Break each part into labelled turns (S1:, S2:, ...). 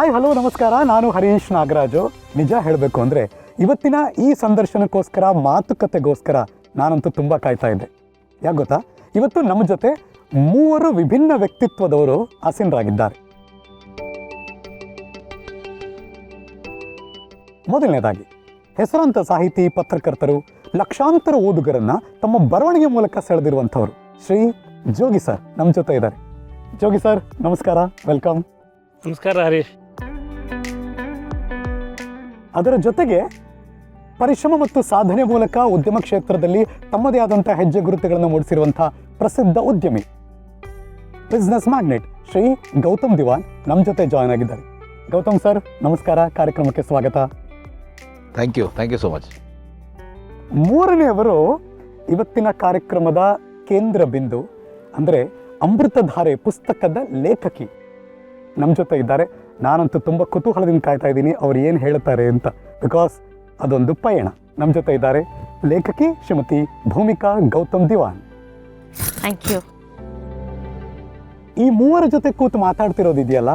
S1: Hi hello ನಮಸ್ಕಾರ, ನಾನು ಹರೀಶ್ ನಾಗರಾಜು. ನಿಜ ಹೇಳಬೇಕು ಅಂದರೆ ಇವತ್ತಿನ ಈ ಸಂದರ್ಶನಕ್ಕೋಸ್ಕರ, ಮಾತುಕತೆಗೋಸ್ಕರ ನಾನಂತೂ ತುಂಬ ಕಾಯ್ತಾ ಇದ್ದೆ. ಯಾಕೆ ಗೊತ್ತಾ, ಇವತ್ತು ನಮ್ಮ ಜೊತೆ 3 ವಿಭಿನ್ನ ವ್ಯಕ್ತಿತ್ವದವರು ಆಸೀನರಾಗಿದ್ದಾರೆ. ಮೊದಲನೇದಾಗಿ ಹೆಸರಾಂತ ಸಾಹಿತಿ, ಪತ್ರಕರ್ತರು, ಲಕ್ಷಾಂತರ ಓದುಗರನ್ನು ತಮ್ಮ ಬರವಣಿಗೆ ಮೂಲಕ ಸೆಳೆದಿರುವಂಥವರು ಶ್ರೀ ಜೋಗಿ ಸರ್ ನಮ್ಮ ಜೊತೆ ಇದ್ದಾರೆ. ಜೋಗಿ ಸರ್ ನಮಸ್ಕಾರ, ವೆಲ್ಕಮ್.
S2: ನಮಸ್ಕಾರ ಹರೀಶ್.
S1: ಅದರ ಜೊತೆಗೆ ಪರಿಶ್ರಮ ಮತ್ತು ಸಾಧನೆ ಮೂಲಕ ಉದ್ಯಮ ಕ್ಷೇತ್ರದಲ್ಲಿ ತಮ್ಮದೇ ಆದಂಥ ಹೆಜ್ಜೆ ಗುರುತುಗಳನ್ನು ಮೂಡಿಸಿರುವಂಥ ಪ್ರಸಿದ್ಧ ಉದ್ಯಮಿ, ಬಿಸ್ನೆಸ್ ಮ್ಯಾಗ್ನೆಟ್ ಶ್ರೀ ಗೌತಮ್ ದಿವಾನ್ ನಮ್ಮ ಜೊತೆ ಜಾಯ್ನ್ ಆಗಿದ್ದಾರೆ. ಗೌತಮ್ ಸರ್ ನಮಸ್ಕಾರ, ಕಾರ್ಯಕ್ರಮಕ್ಕೆ ಸ್ವಾಗತ.
S3: Thank you so much.
S1: ಮೂರನೆಯವರು ಇವತ್ತಿನ ಕಾರ್ಯಕ್ರಮದ ಕೇಂದ್ರ ಬಿಂದು, ಅಂದರೆ ಅಮೃತಧಾರೆ ಪುಸ್ತಕದ ಲೇಖಕಿ ನಮ್ಮ ಜೊತೆ ಇದ್ದಾರೆ. ನಾನಂತೂ ತುಂಬ ಕುತೂಹಲದಿಂದ ಕಾಯ್ತಾ ಇದ್ದೀನಿ ಅವ್ರು ಏನು ಹೇಳ್ತಾರೆ ಅಂತ, ಬಿಕಾಸ್ ಅದೊಂದು ಪಯಣ. ನಮ್ಮ ಜೊತೆ ಇದ್ದಾರೆ ಲೇಖಕಿ ಶ್ರೀಮತಿ ಭೂಮಿಕಾ ಗೌತಮ್ ದಿವಾನ್.
S4: Thank you.
S1: ಈ ಮೂವರ ಜೊತೆ ಕೂತು ಮಾತಾಡ್ತಿರೋದಿದೆಯಲ್ಲ,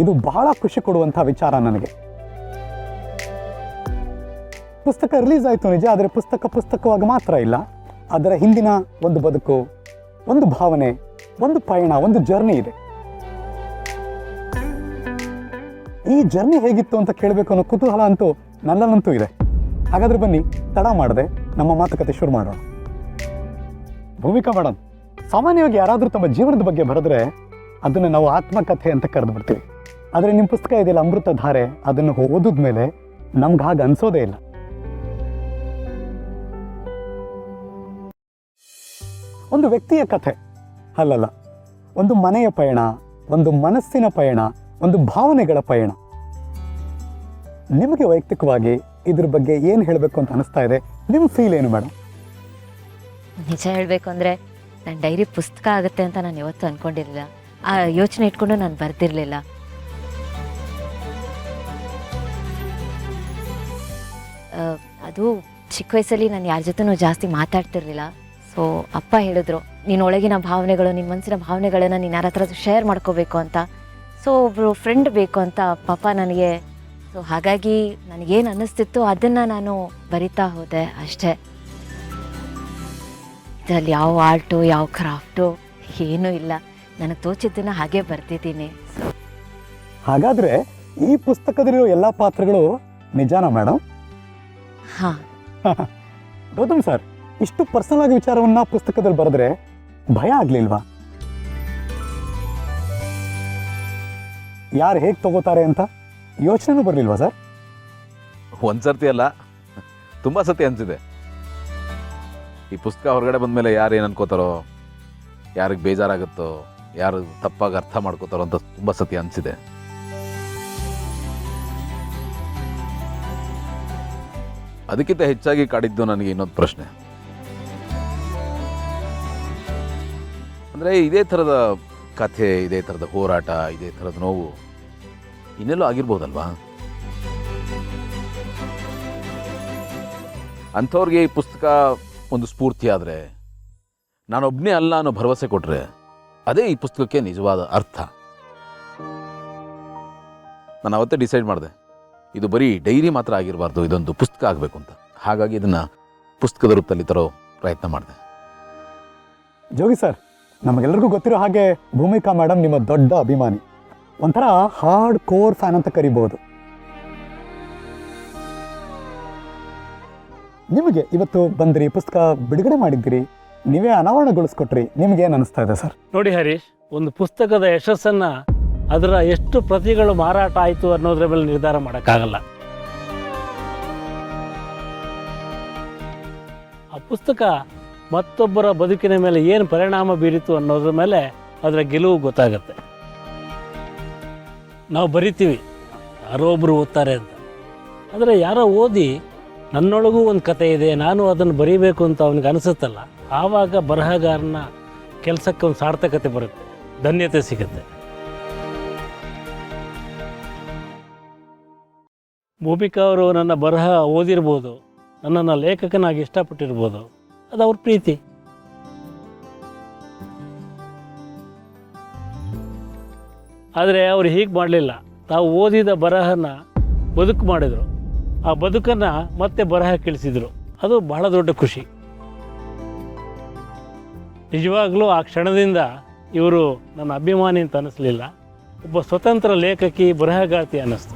S1: ಇದು ಬಹಳ ಖುಷಿ ಕೊಡುವಂಥ ವಿಚಾರ ನನಗೆ. ಪುಸ್ತಕ ರಿಲೀಸ್ ಆಯಿತು ನಿಜ, ಆದರೆ ಪುಸ್ತಕವಾಗಿ ಮಾತ್ರ ಇಲ್ಲ, ಅದರ ಹಿಂದಿನ ಒಂದು ಬದುಕು, ಒಂದು ಭಾವನೆ, ಒಂದು ಪಯಣ, ಒಂದು ಜರ್ನಿ ಇದೆ. ಈ ಜರ್ನಿ ಹೇಗಿತ್ತು ಅಂತ ಕೇಳಬೇಕು ಅನ್ನೋ ಕುತೂಹಲ ಅಂತೂ ನನ್ನಲ್ಲಂತೂ ಇದೆ. ಹಾಗಾದ್ರೆ ಬನ್ನಿ, ತಡ ಮಾಡದೆ ನಮ್ಮ ಮಾತುಕತೆ ಶುರು ಮಾಡೋಣ. ಭೂಮಿಕಾ ಮೇಡಮ್, ಸಾಮಾನ್ಯವಾಗಿ ಯಾರಾದರೂ ತಮ್ಮ ಜೀವನದ ಬಗ್ಗೆ ಬರೆದ್ರೆ ಅದನ್ನು ನಾವು ಆತ್ಮಕಥೆ ಅಂತ ಕರೆದು ಬಿಡ್ತೀವಿ. ಆದರೆ ನಿಮ್ಮ ಪುಸ್ತಕ ಇದೆಯಲ್ಲ ಅಮೃತಧಾರೆ, ಅದನ್ನು ಓದಿದ ಮೇಲೆ ನಮ್ಗೆ ಹಾಗೆ ಅನಿಸೋದೇ ಇಲ್ಲ. ಒಂದು ವ್ಯಕ್ತಿಯ ಕಥೆ ಅಲ್ಲಲ್ಲ, ಒಂದು ಮನೆಯ ಪಯಣ, ಒಂದು ಮನಸ್ಸಿನ ಪಯಣ, ಒಂದು ಭಾವನೆಗಳ ಪಯಣ. ನಿಮಗೆ ವೈಯಕ್ತಿಕವಾಗಿ ಇದ್ರ ಬಗ್ಗೆ ಏನು ಹೇಳಬೇಕು ಅಂತ ಅನಿಸ್ತಾ ಇದೆ? ನಿಮ್ಮ ಫೀಲ್ ಏನು ಮೇಡಮ್?
S4: ನಿಜ ಹೇಳಬೇಕು ಅಂದರೆ ನನ್ನ ಡೈರಿ ಪುಸ್ತಕ ಆಗುತ್ತೆ ಅಂತ ನಾನು ಯಾವತ್ತೂ ಅಂದ್ಕೊಂಡಿರಲಿಲ್ಲ. ಆ ಯೋಚನೆ ಇಟ್ಕೊಂಡು ನಾನು ಬರ್ತಿರ್ಲಿಲ್ಲ. ಅದು ಚಿಕ್ಕ ವಯಸ್ಸಲ್ಲಿ ನಾನು ಯಾರ ಜೊತೆನೂ ಜಾಸ್ತಿ ಮಾತಾಡ್ತಿರ್ಲಿಲ್ಲ. ಸೊ ಅಪ್ಪ ಹೇಳಿದ್ರು, ನೀನು ಒಳಗಿನ ಭಾವನೆಗಳು, ನಿನ್ನ ಮನಸ್ಸಿನ ಭಾವನೆಗಳನ್ನು ನೀನು ಯಾರ ಹತ್ರ ಶೇರ್ ಮಾಡ್ಕೋಬೇಕು ಅಂತ. ಸೊ ಒಬ್ಬರು ಫ್ರೆಂಡ್ ಬೇಕು ಅಂತ ಪಾಪ ನನಗೆ. ಸೊ ಹಾಗಾಗಿ ನನಗೇನು ಅನ್ನಿಸ್ತಿತ್ತು ಅದನ್ನು ನಾನು ಬರಿತಾ ಹೋದೆ ಅಷ್ಟೇ. ಇದರಲ್ಲಿ ಯಾವ ಆರ್ಟು, ಯಾವ ಕ್ರಾಫ್ಟು ಏನೂ ಇಲ್ಲ, ನನಗೆ ತೋಚಿದ್ದನ್ನು ಹಾಗೆ ಬರ್ತಿದ್ದೀನಿ.
S1: ಹಾಗಾದರೆ ಈ ಪುಸ್ತಕದಲ್ಲಿರೋ ಎಲ್ಲ ಪಾತ್ರಗಳು ನಿಜಾನಾ ಮೇಡಮ್?
S4: ಹಾಂ.
S1: ಗೌತಮ್ ಸರ್, ಇಷ್ಟು ಪರ್ಸನಲ್ ಆಗಿ ವಿಚಾರವನ್ನ ಪುಸ್ತಕದಲ್ಲಿ ಬರೆದ್ರೆ ಭಯ ಆಗ್ಲಿಲ್ವಾ? ಯಾರು ಹೇಗೆ ತಗೋತಾರೆ ಅಂತ ಯೋಚನೆನೂ ಬರಲಿಲ್ವಾ ಸರ್?
S3: ಒಂದ್ಸರ್ತಿ ಅಲ್ಲ, ತುಂಬ ಸತಿ ಅನಿಸಿದೆ. ಈ ಪುಸ್ತಕ ಹೊರಗಡೆ ಬಂದಮೇಲೆ ಯಾರು ಏನು ಅನ್ಕೋತಾರೋ, ಯಾರಿಗೆ ಬೇಜಾರಾಗುತ್ತೋ, ಯಾರು ತಪ್ಪಾಗಿ ಅರ್ಥ ಮಾಡ್ಕೋತಾರೋ ಅಂತ ತುಂಬ ಸತಿ ಅನಿಸಿದೆ. ಅದಕ್ಕಿಂತ ಹೆಚ್ಚಾಗಿ ಕಾಡಿದ್ದು ನನಗೆ ಇನ್ನೊಂದು ಪ್ರಶ್ನೆ. ಅಂದರೆ ಇದೇ ಥರದ ಕಥೆ, ಇದೇ ಥರದ ಹೋರಾಟ, ಇದೇ ಥರದ ನೋವು ಇನ್ನೆಲ್ಲೋ ಆಗಿರ್ಬೋದಲ್ವಾ? ಅಂಥವ್ರಿಗೆ ಈ ಪುಸ್ತಕ ಒಂದು ಸ್ಫೂರ್ತಿ ಆದರೆ, ನಾನೊಬ್ಬನೇ ಅಲ್ಲ ಅನ್ನೋ ಭರವಸೆ ಕೊಟ್ಟರೆ, ಅದೇ ಈ ಪುಸ್ತಕಕ್ಕೆ ನಿಜವಾದ ಅರ್ಥ. ನಾನು ಅವತ್ತೇ ಡಿಸೈಡ್ ಮಾಡಿದೆ, ಇದು ಬರೀ ಡೈರಿ ಮಾತ್ರ ಆಗಿರಬಾರ್ದು, ಇದೊಂದು ಪುಸ್ತಕ ಆಗಬೇಕು ಅಂತ. ಹಾಗಾಗಿ ಇದನ್ನು ಪುಸ್ತಕದ ರೂಪದಲ್ಲಿ ತರೋ ಪ್ರಯತ್ನ ಮಾಡಿದೆ.
S1: ಜೋಗಿ ಸರ್, ನಮಗೆಲ್ಲರಿಗೂ ಗೊತ್ತಿರೋ ಹಾಗೆ ಭೂಮಿಕಾ ಮೇಡಮ್ ನಿಮ್ಮ ದೊಡ್ಡ ಅಭಿಮಾನಿ, ಒಂಥರ ಹಾರ್ಡ್ ಕೋರ್ ಫ್ಯಾನ್ ಅಂತ ಕರಿಬಹುದು. ನಿಮಗೆ ಇವತ್ತು ಬಂದ್ರಿ, ಪುಸ್ತಕ ಬಿಡುಗಡೆ ಮಾಡಿದ್ದೀರಿ, ನೀವೇ ಅನಾವರಣಗೊಳಿಸ್ಕೊಟ್ರಿ, ನಿಮ್ಗೇನು ಅನಿಸ್ತಾ ಇದೆ ಸರ್?
S2: ನೋಡಿ ಹರೀಶ್, ಒಂದು ಪುಸ್ತಕದ ಯಶಸ್ಸನ್ನು ಅದರ ಎಷ್ಟು ಪ್ರತಿಗಳು ಮಾರಾಟ ಆಯಿತು ಅನ್ನೋದ್ರ ಮೇಲೆ ನಿರ್ಧಾರ ಮಾಡೋಕ್ಕಾಗಲ್ಲ. ಆ ಪುಸ್ತಕ ಮತ್ತೊಬ್ಬರ ಬದುಕಿನ ಮೇಲೆ ಏನು ಪರಿಣಾಮ ಬೀರಿತು ಅನ್ನೋದ್ರ ಮೇಲೆ ಅದರ ಗೆಲುವು ಗೊತ್ತಾಗತ್ತೆ. ನಾವು ಬರಿತೀವಿ, ಯಾರೋ ಒಬ್ಬರು ಓದ್ತಾರೆ ಅಂತ, ಆದರೆ ಯಾರೋ ಓದಿ ನನ್ನೊಳಗೂ ಒಂದು ಕತೆ ಇದೆ, ನಾನು ಅದನ್ನು ಬರೀಬೇಕು ಅಂತ ಅವನಿಗೆ ಅನಿಸುತ್ತಲ್ಲ, ಆವಾಗ ಬರಹಗಾರನ ಕೆಲಸಕ್ಕೆ ಒಂದು ಸಾರ್ಥಕತೆ ಬರುತ್ತೆ, ಧನ್ಯತೆ ಸಿಗುತ್ತೆ. ಭೂಮಿಕಾ ಅವರು ನನ್ನ ಬರಹ ಓದಿರ್ಬೋದು, ನನ್ನನ್ನು ಲೇಖಕನಾಗಿ ಇಷ್ಟಪಟ್ಟಿರ್ಬೋದು, ಅದು ಅವ್ರ ಪ್ರೀತಿ. ಆದರೆ ಅವ್ರು ಹೀಗೆ ಮಾಡಲಿಲ್ಲ. ತಾವು ಓದಿದ ಬರಹನ ಬದುಕು ಮಾಡಿದರು. ಆ ಬದುಕನ್ನು ಮತ್ತೆ ಬರಹ ಕಳಿಸಿದರು. ಅದು ಬಹಳ ದೊಡ್ಡ ಖುಷಿ. ನಿಜವಾಗ್ಲೂ ಆ ಕ್ಷಣದಿಂದ ಇವರು ನನ್ನ ಅಭಿಮಾನಿ ಅಂತ ಅನ್ನಿಸ್ಲಿಲ್ಲ, ಒಬ್ಬ ಸ್ವತಂತ್ರ ಲೇಖಕಿ, ಬರಹಗಾರ್ತಿ ಅನ್ನಿಸ್ತು.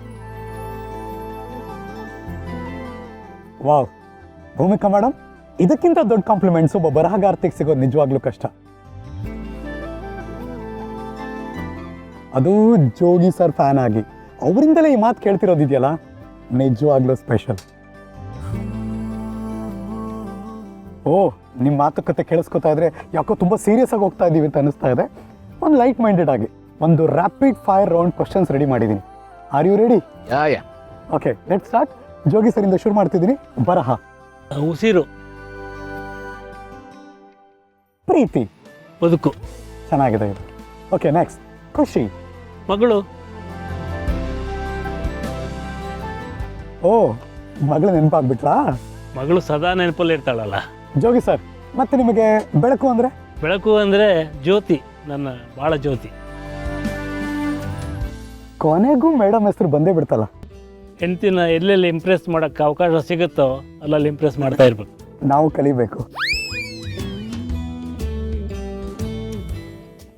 S1: ವಾವ್, ಭೂಮಿಕಾ ಮೇಡಮ್, ಇದಕ್ಕಿಂತ ದೊಡ್ಡ ಕಾಂಪ್ಲಿಮೆಂಟ್ಸ್ ಒಬ್ಬ ಬರಹಗಾರ್ತಿಗೆ ಸಿಗೋದು ನಿಜವಾಗ್ಲೂ ಕಷ್ಟ. ಅದು ಜೋಗಿ ಸರ್ ಫ್ಯಾನ್ ಆಗಿ ಅವರಿಂದಲೇ ಈ ಮಾತು ಕೇಳ್ತಿರೋದಿದೆಯಲ್ಲ, ನಿಜವಾಗ್ಲೂ ಸ್ಪೆಷಲ್. ಓ, ನಿಮ್ಮ ಮಾತುಕತೆ ಕೇಳಿಸ್ಕೊತಾ ಇದ್ರೆ ಯಾಕೋ ತುಂಬ ಸೀರಿಯಸ್ ಆಗಿ ಹೋಗ್ತಾ ಇದ್ದೀವಿ ಅಂತ ಅನ್ನಿಸ್ತಾ ಇದೆ. ಒಂದು ಲೈಟ್ ಮೈಂಡೆಡ್ ಆಗಿ ಒಂದು rapid fire round questions ready ಮಾಡಿದ್ದೀನಿ. Are you ready?
S3: Yeah
S1: okay, let start. Jogi ಸರಿಂದ ಶುರು ಮಾಡ್ತಿದ್ದೀನಿ. ಬರಹ.
S2: ಉಸಿರು.
S1: ಪ್ರೀತಿ.
S2: ಬದುಕು.
S1: ಚೆನ್ನಾಗಿದೆ ಇದು. Okay, next. ಖುಷಿ.
S2: ಮಗಳು.
S1: ಓ, ಮಗಳು ನೆನಪಾಗ್ಬಿಟ್ರಾ?
S2: ಮಗಳು ಸದಾ ನೆನಪಲ್ಲಿ ಇರ್ತಾಳಲ್ಲ.
S1: ಜೋಗಿ ಸರ್, ಮತ್ತೆ ನಿಮಗೆ ಬೆಳಕು ಅಂದರೆ?
S2: ಬೆಳಕು ಅಂದರೆ ಜ್ಯೋತಿ, ನನ್ನ ಭಾಳ ಜ್ಯೋತಿ.
S1: ಕೊನೆಗೂ ಮೇಡಮ್ ಹೆಸರು ಬಂದೇ ಬಿಡ್ತಲ್ಲ.
S2: ಹೆಂಡ್ತಿನ ಎಲ್ಲೆಲ್ಲಿ ಇಂಪ್ರೆಸ್ ಮಾಡೋಕ್ಕೆ ಅವಕಾಶ ಸಿಗುತ್ತೋ ಅಲ್ಲಲ್ಲಿ ಇಂಪ್ರೆಸ್ ಮಾಡ್ತಾ ಇರ್ಬೇಕು.
S1: ನಾವು ಕಲಿಬೇಕು.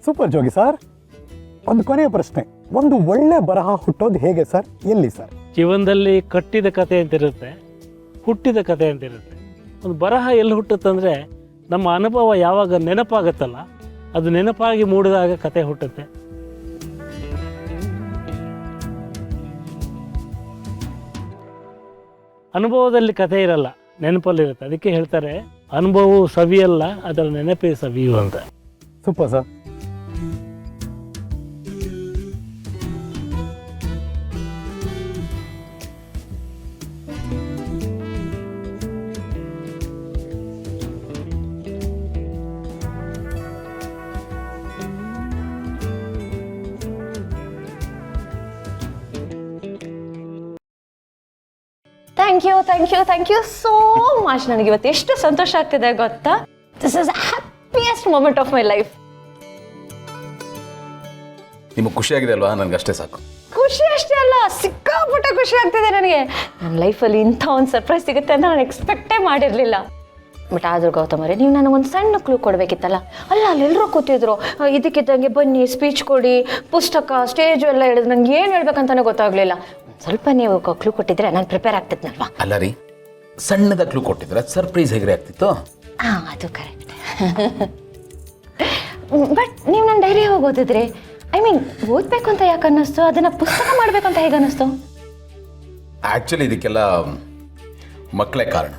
S1: ಸೂಪರ್ ಜೋಗಿ ಸರ್. ಒಂದು ಕೊನೆಯ ಪ್ರಶ್ನೆ, ಒಂದು ಒಳ್ಳೆ ಬರಹ ಹುಟ್ಟೋದು ಹೇಗೆ ಸರ್, ಎಲ್ಲಿ ಸರ್?
S2: ಜೀವನದಲ್ಲಿ ಕಟ್ಟಿದ ಕತೆ ಅಂತ ಇರುತ್ತೆ, ಹುಟ್ಟಿದ ಕತೆ ಅಂತ ಇರುತ್ತೆ. ಒಂದು ಬರಹ ಎಲ್ಲಿ ಹುಟ್ಟುತ್ತಂದರೆ ನಮ್ಮ ಅನುಭವ ಯಾವಾಗ ನೆನಪಾಗುತ್ತಲ್ಲ, ಅದು ನೆನಪಾಗಿ ಮೂಡಿದಾಗ ಕತೆ ಹುಟ್ಟುತ್ತೆ. ಅನುಭವದಲ್ಲಿ ಕತೆ ಇರಲ್ಲ, ನೆನಪಲ್ಲಿರುತ್ತೆ. ಅದಕ್ಕೆ ಹೇಳ್ತಾರೆ, ಅನುಭವವು ಸವಿಯಲ್ಲ, ಅದರ ನೆನಪೇ ಸವಿಯು ಅಂತ.
S1: Super sir.
S5: Thank you so much. ನನಗೆ ಇವತ್ತು ಎಷ್ಟು ಸಂತೋಷ ಆಗ್ತಿದೆ ಗೊತ್ತಾ? This is happiest moment of my life.
S3: ನಿಮಗೆ ಖುಷಿಯಾಗಿದೆ ಅಲ್ವಾ? ನನಗೆ ಅಷ್ಟೇ ಸಾಕು.
S5: ಖುಷಿ ಅಷ್ಟೇ ಅಲ್ಲ, ಸಿಕ್ಕಾಪಟ್ಟೆ ಖುಷಿ ಆಗ್ತಿದೆ ನನಗೆ. ನನ್ನ ಲೈಫಲ್ಲಿ ಇಂಥ ಒಂದು ಸರ್ಪ್ರೈಸ್ ಸಿಗುತ್ತೆ ಅಂತ ನಾನು ಎಕ್ಸ್ಪೆಕ್ಟೇ ಮಾಡಿರಲಿಲ್ಲ. ಬಟ್ ಆದರೂ ಗೌತಮರೇ, ನೀವು ನನಗೊಂದು ಸಣ್ಣ ಕ್ಲೂ ಕೊಡಬೇಕಿತ್ತಲ್ಲ. ಅಲ್ಲೆಲ್ಲರೂ ಕೂತಿದ್ರು, ಇದಕ್ಕಿದ್ದಂಗೆ ಬನ್ನಿ ಸ್ಪೀಚ್ ಕೊಡಿ, ಪುಸ್ತಕ, ಸ್ಟೇಜು ಎಲ್ಲ ಹೇಳಿದ್ರು. ನಂಗೆ ಏನು ಹೇಳ್ಬೇಕಂತಾನೆ ಗೊತ್ತಾಗಲಿಲ್ಲ. ಸ್ವಲ್ಪ ನೀವು ಕ್ಲೂ ಕೊಟ್ಟಿದ್ರೆ ನಾನು ಪ್ರಿಪೇರ್ ಆಗ್ತಿದ್ನಲ್ವಾ?
S3: ಅಲ್ಲ ರೀ, ಸಣ್ಣದ ಕ್ಲೂ ಕೊಟ್ಟಿದ್ರೆ ಸರ್ಪ್ರೈಸ್ ಹೇಗೆ ಆಗ್ತಿತ್ತು?
S5: ಹಾಂ, ಅದು ಕರೆಕ್ಟ್. ಬಟ್ ನೀವು ನನ್ನ ಡೈರಿ ಹೋಗಿ ಓದಿದ್ರಿ. ಐ ಮೀನ್, ಓದಬೇಕು ಅಂತ ಯಾಕೆ ಅನ್ನಿಸ್ತು? ಅದನ್ನು ಪುಸ್ತಕ ಮಾಡಬೇಕಂತ ಹೇಗೆ ಅನ್ನಿಸ್ತು?
S3: ಆ್ಯಕ್ಚುಲಿ ಇದಕ್ಕೆಲ್ಲ ಮಕ್ಕಳೇ ಕಾರಣ.